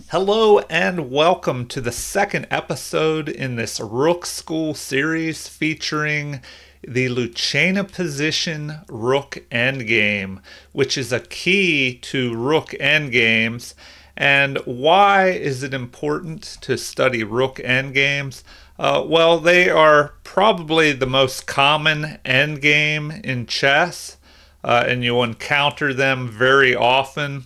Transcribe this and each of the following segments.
Hello and welcome to the second episode in this Rook School series featuring the Lucena position Rook endgame, which is a key to Rook endgames. And why is it important to study Rook endgames? Well, they are probably the most common endgame in chess, and you'll encounter them very often.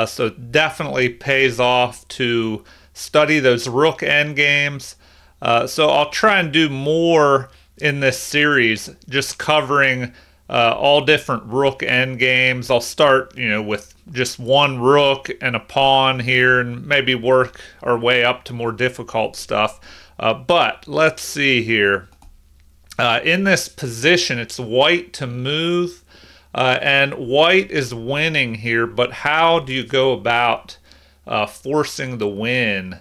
So it definitely pays off to study those rook endgames. So I'll try and do more in this series, just covering all different rook endgames. I'll start, with just one rook and a pawn here, and maybe work our way up to more difficult stuff. But let's see here. In this position, it's white to move. And white is winning here, but how do you go about forcing the win?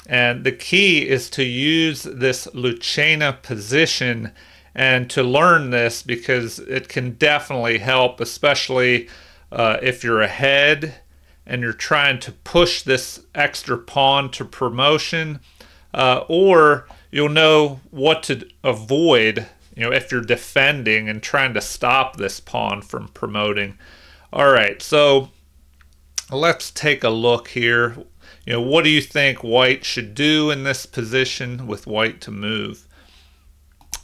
And the key is to use this Lucena position and to learn this, because it can definitely help, especially if you're ahead and you're trying to push this extra pawn to promotion, or you'll know what to avoid if you're defending and trying to stop this pawn from promoting. All right, so let's take a look here. What do you think white should do in this position with white to move?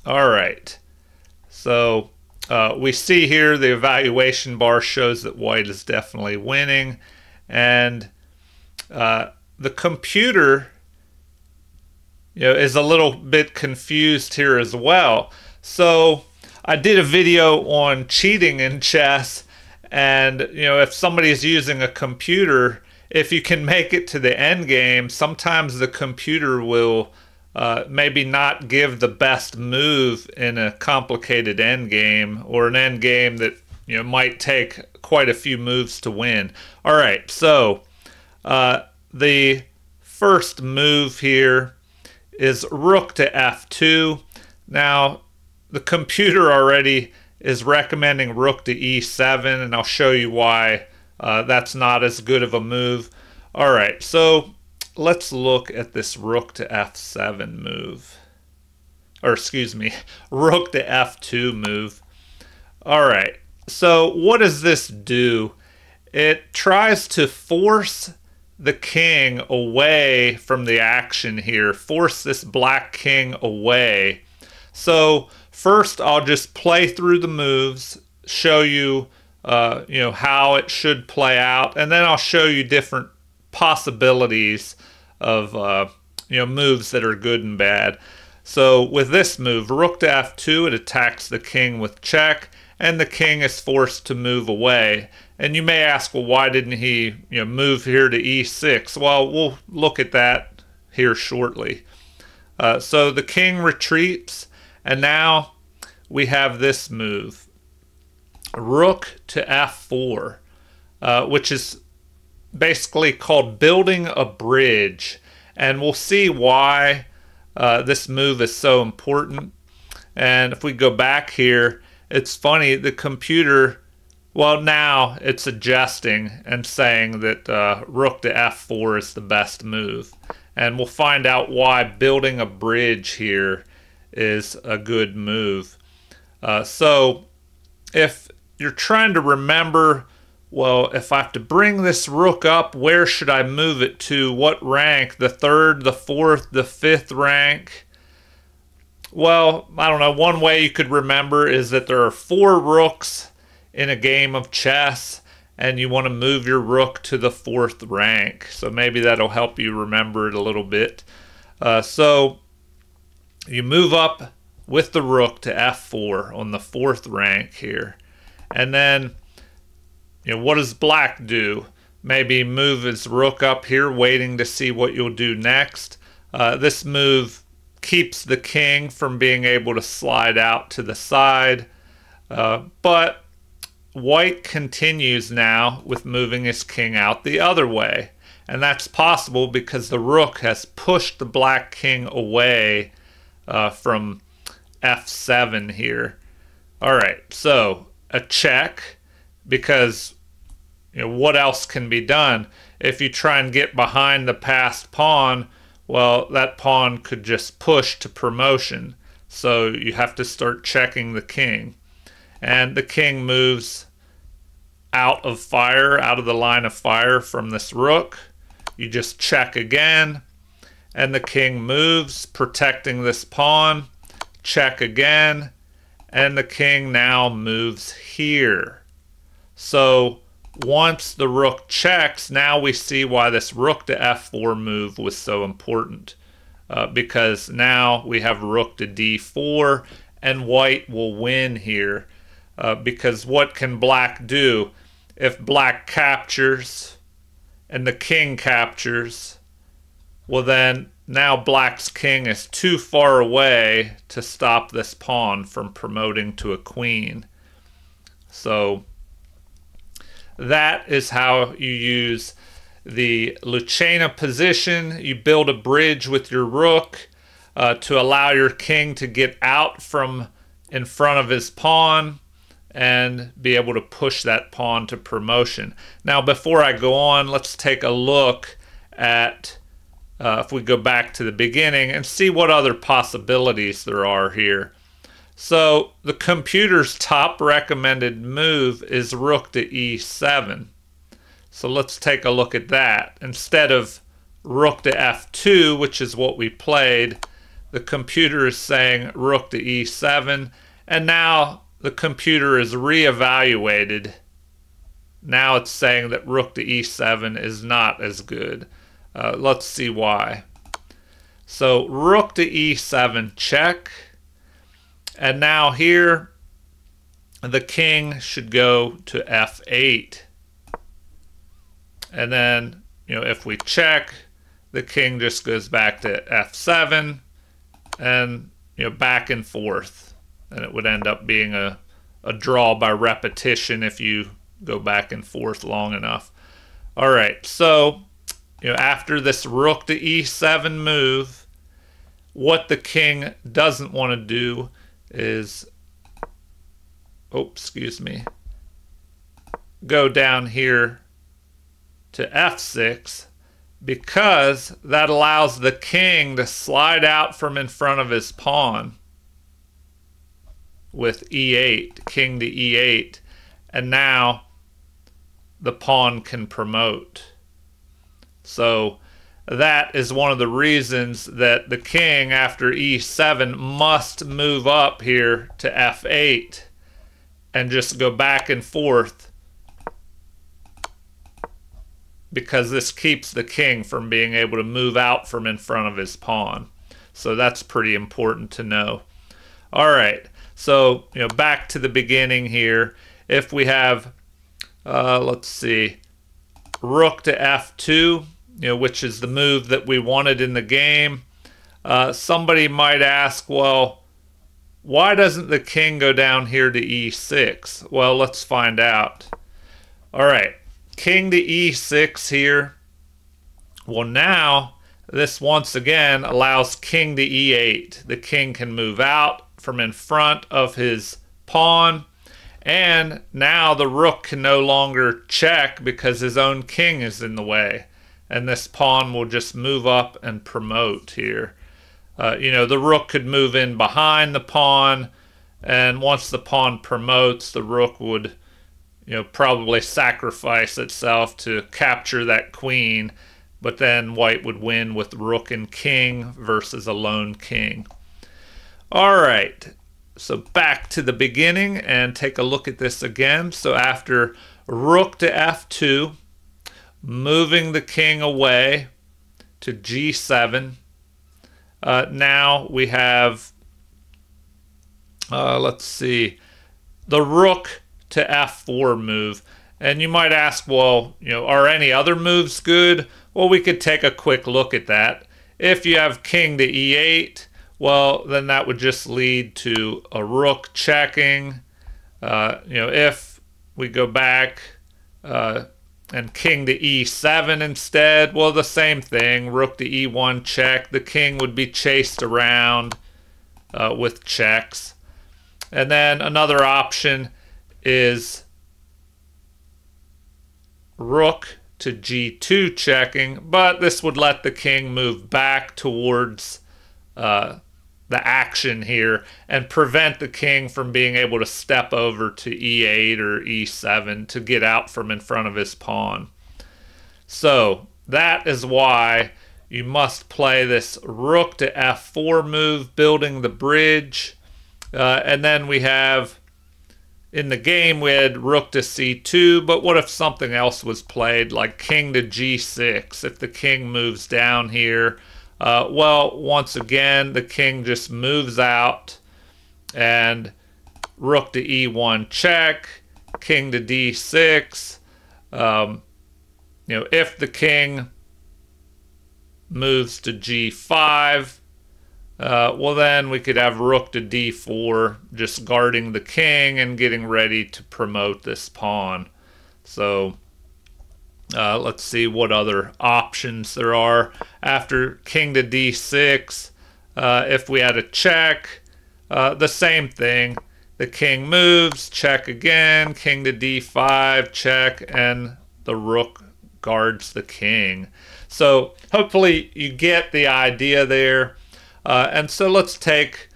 All right, so we see here the evaluation bar shows that white is definitely winning, and the computer is a little bit confused here as well. So I did a video on cheating in chess, and if somebody is using a computer, if you can make it to the end game, sometimes the computer will maybe not give the best move in a complicated end game, or an end game that might take quite a few moves to win. All right, so the first move here is rook to f2. Now, the computer already is recommending rook to e7, and I'll show you why that's not as good of a move. All right, so let's look at this rook to f7 move. Or excuse me, rook to f2 move. All right, so what does this do? It tries to force the king away from the action here, force this black king away. So first, I'll just play through the moves, show you, how it should play out, and then I'll show you different possibilities of, moves that are good and bad. So with this move, rook to f2, it attacks the king with check, and the king is forced to move away. And you may ask, well, why didn't he, move here to e6? Well, we'll look at that here shortly. So the king retreats. And now we have this move, rook to f4, which is basically called building a bridge. And we'll see why this move is so important. And if we go back here, it's funny, the computer, well, now it's adjusting and saying that rook to f4 is the best move. And we'll find out why building a bridge here is a good move. So if you're trying to remember, well, if I have to bring this rook up, where should I move it to? What rank? The third, the fourth, the fifth rank? Well, I don't know. One way you could remember is that there are 4 rooks in a game of chess, and you want to move your rook to the 4th rank. So maybe that'll help you remember it a little bit. So you move up with the rook to f4 on the 4th rank here. And then, what does black do? Maybe move his rook up here, waiting to see what you'll do next. This move keeps the king from being able to slide out to the side. But white continues now with moving his king out the other way. And that's possible because the rook has pushed the black king away from f7 here. All right, so a check, because what else can be done? if you try and get behind the passed pawn, well, that pawn could just push to promotion. So you have to start checking the king. And the king moves out of fire, out of the line of fire from this rook. You just check again, and the king moves, protecting this pawn. Check again, and the king now moves here. So once the rook checks, now we see why this rook to f4 move was so important. Because now we have rook to d4, and white will win here. Because what can black do? If black captures and the king captures, well then now black's king is too far away to stop this pawn from promoting to a queen. So that is how you use the Lucena position. You build a bridge with your rook to allow your king to get out from in front of his pawn and be able to push that pawn to promotion. Now, before I go on, let's take a look at, if we go back to the beginning and see what other possibilities there are here. So the computer's top recommended move is rook to e7. So let's take a look at that. Instead of rook to f2, which is what we played, the computer is saying rook to e7, and now the computer is reevaluated. Now it's saying that rook to e7 is not as good. Let's see why. So rook to e7 check, and now here the king should go to f8. And then, if we check, the king just goes back to f7 and, back and forth. And it would end up being a draw by repetition if you go back and forth long enough. All right, so, after this rook to e7 move, what the king doesn't want to do is, go down here to f6, because that allows the king to slide out from in front of his pawn with e8, king to e8, and now the pawn can promote. So that is one of the reasons that the king after e7 must move up here to f8 and just go back and forth, because this keeps the king from being able to move out from in front of his pawn. So that's pretty important to know. All right, so back to the beginning here. If we have, let's see, rook to f2, which is the move that we wanted in the game, somebody might ask, well, why doesn't the king go down here to e6? Well, let's find out. All right, king to e6 here. Well, now this once again allows king to e8. The king can move out from in front of his pawn, and now the rook can no longer check because his own king is in the way, and this pawn will just move up and promote here. The rook could move in behind the pawn, and once the pawn promotes, the rook would probably sacrifice itself to capture that queen, but then white would win with rook and king versus a lone king. All right, so back to the beginning and take a look at this again. So after rook to f2, moving the king away to g7, now we have, let's see, the rook to f4 move. And you might ask, well, are any other moves good? Well, we could take a quick look at that. If you have king to e8, well, then that would just lead to a rook checking. If we go back and king to e7 instead, well, the same thing. Rook to e1 check. The king would be chased around with checks. And then another option is rook to g2 checking, but this would let the king move back towards the action here and prevent the king from being able to step over to e8 or e7 to get out from in front of his pawn. So that is why you must play this rook to f4 move, building the bridge. And then we have, in the game, we had rook to c2, but what if something else was played, like king to g6? If the king moves down here, well, once again, the king just moves out, and rook to e1 check, king to d6. If the king moves to g5, well, then we could have rook to d4, just guarding the king and getting ready to promote this pawn. So let's see what other options there are. After king to d6, if we had a check, the same thing. The king moves, check again, king to d5, check, and the rook guards the king. So hopefully you get the idea there. And so let's take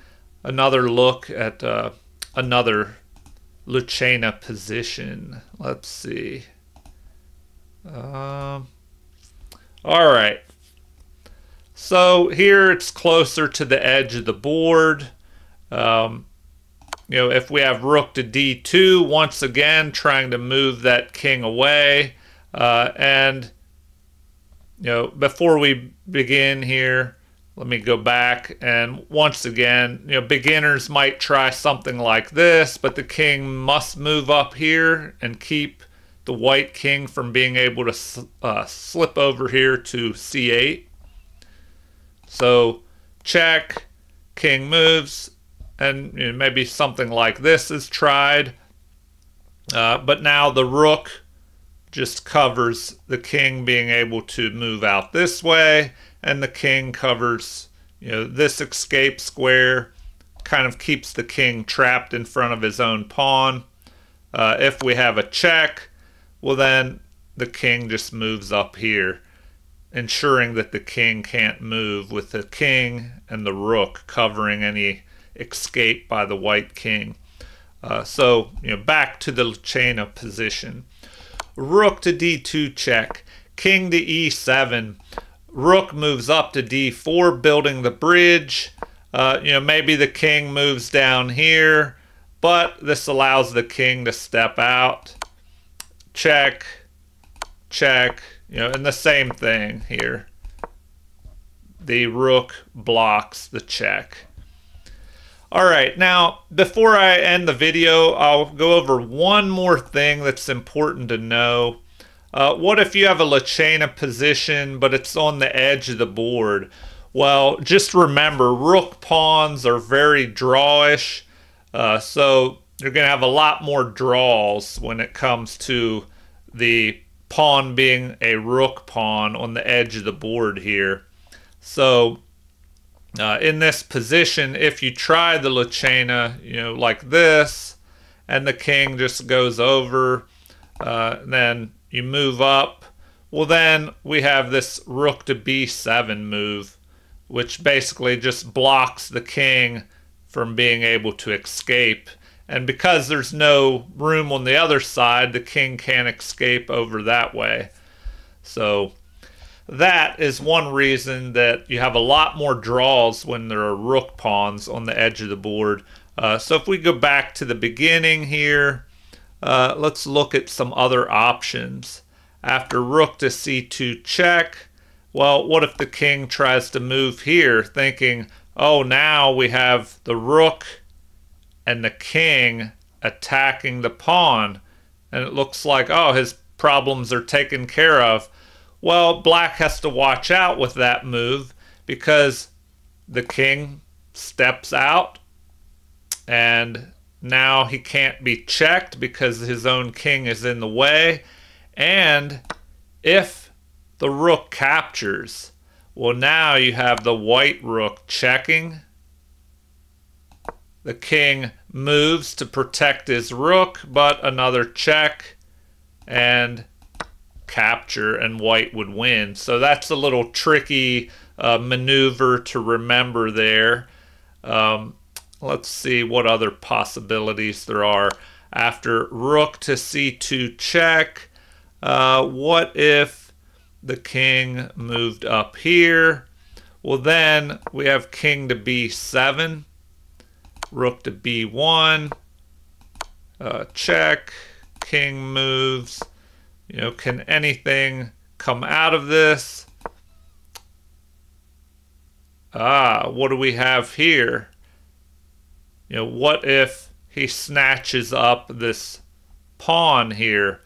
another look at another Lucena position. Let's see. All right. So here it's closer to the edge of the board. If we have rook to d2, once again trying to move that king away. And before we begin here, let me go back, and once again, beginners might try something like this, but the king must move up here and keep the white king from being able to slip over here to c8. So check, king moves, and maybe something like this is tried. But now the rook just covers the king being able to move out this way, and the king covers this escape square, kind of keeps the king trapped in front of his own pawn. If we have a check, well, then the king just moves up here, ensuring that the king can't move, with the king and the rook covering any escape by the white king. So back to the Lucena position. Rook to d2 check, king to e7. Rook moves up to d4, building the bridge. Maybe the king moves down here, but this allows the king to step out. Check, check, and the same thing here. The rook blocks the check. All right, now before I end the video, I'll go over one more thing that's important to know. What if you have a Lucena position, but it's on the edge of the board? Well, just remember, rook pawns are very drawish, so you're going to have a lot more draws when it comes to the pawn being a rook pawn on the edge of the board here. So in this position, if you try the Lucena, like this, and the king just goes over, then you move up, well, then we have this rook to b7 move, which basically just blocks the king from being able to escape. And because there's no room on the other side, the king can't escape over that way. So that is one reason that you have a lot more draws when there are rook pawns on the edge of the board. So if we go back to the beginning here, let's look at some other options. After rook to c2 check, well, what if the king tries to move here, thinking, oh, now we have the rook and the king attacking the pawn, and it looks like, oh, his problems are taken care of. Well, black has to watch out with that move, because the king steps out, and now he can't be checked because his own king is in the way. And if the rook captures, well, now you have the white rook checking. The king moves to protect his rook, but another check, and capture and white would win. So that's a little tricky maneuver to remember there. Let's see what other possibilities there are. After rook to c2 check, what if the king moved up here? Well, then we have king to b7, rook to b1, check, king moves. You know, can anything come out of this? What do we have here? You know, what if he snatches up this pawn here?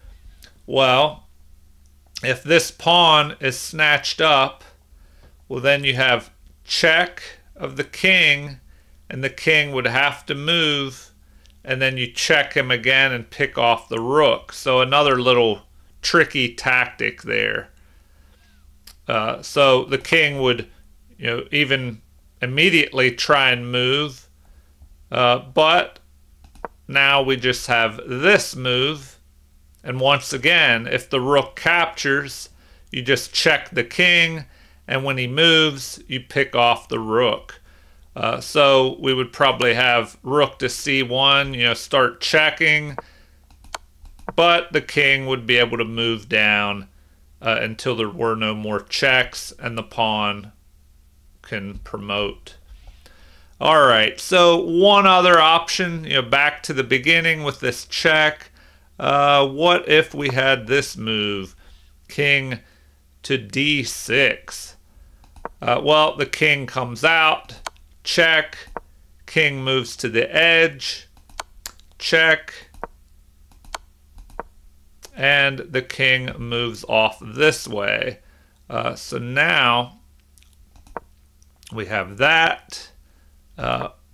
Well, if this pawn is snatched up, well, then you have check of the king, and the king would have to move, and then you check him again and pick off the rook. So another little tricky tactic there. So the king would, you know, even immediately try and move, but now we just have this move, and once again, if the rook captures, you just check the king, and when he moves, you pick off the rook. So we would probably have rook to c1, you know, start checking, but the king would be able to move down until there were no more checks, and the pawn can promote. All right, so one other option, you know, back to the beginning with this check. What if we had this move, king to d6? Well, the king comes out, check, king moves to the edge, check, and the king moves off this way. So now we have that.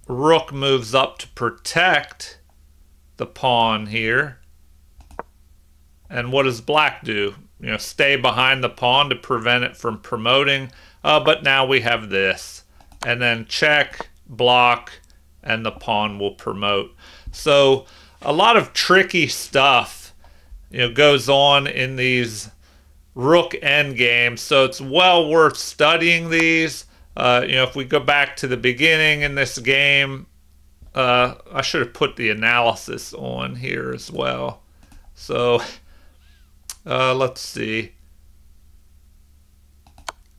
Rook moves up to protect the pawn here. And what does black do? You know, stay behind the pawn to prevent it from promoting. But now we have this. And then check, block, and the pawn will promote. So a lot of tricky stuff, you know, goes on in these rook endgames. So it's well worth studying these. You know, if we go back to the beginning in this game, I should have put the analysis on here as well. So let's see.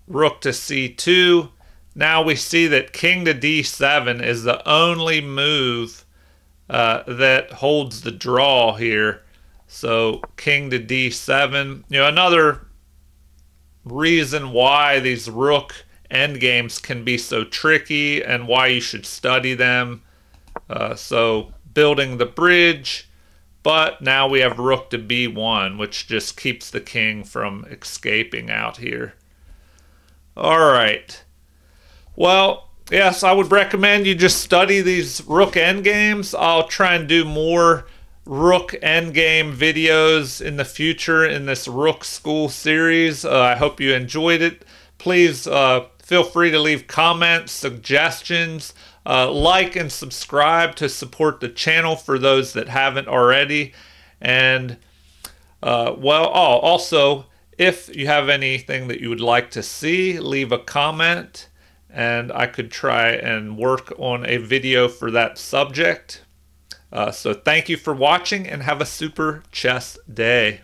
Rook to c2. Now we see that king to d7 is the only move that holds the draw here. So king to d7. You know, another reason why these rook endgames can be so tricky and why you should study them. So building the bridge, but now we have rook to b1, which just keeps the king from escaping out here. All right. Well, yes, I would recommend you just study these rook endgames. I'll try and do more rook endgame videos in the future in this Rook School series. I hope you enjoyed it. Please feel free to leave comments, suggestions, like and subscribe to support the channel for those that haven't already. And also, if you have anything that you would like to see, leave a comment and I could try and work on a video for that subject. So thank you for watching and have a super chess day.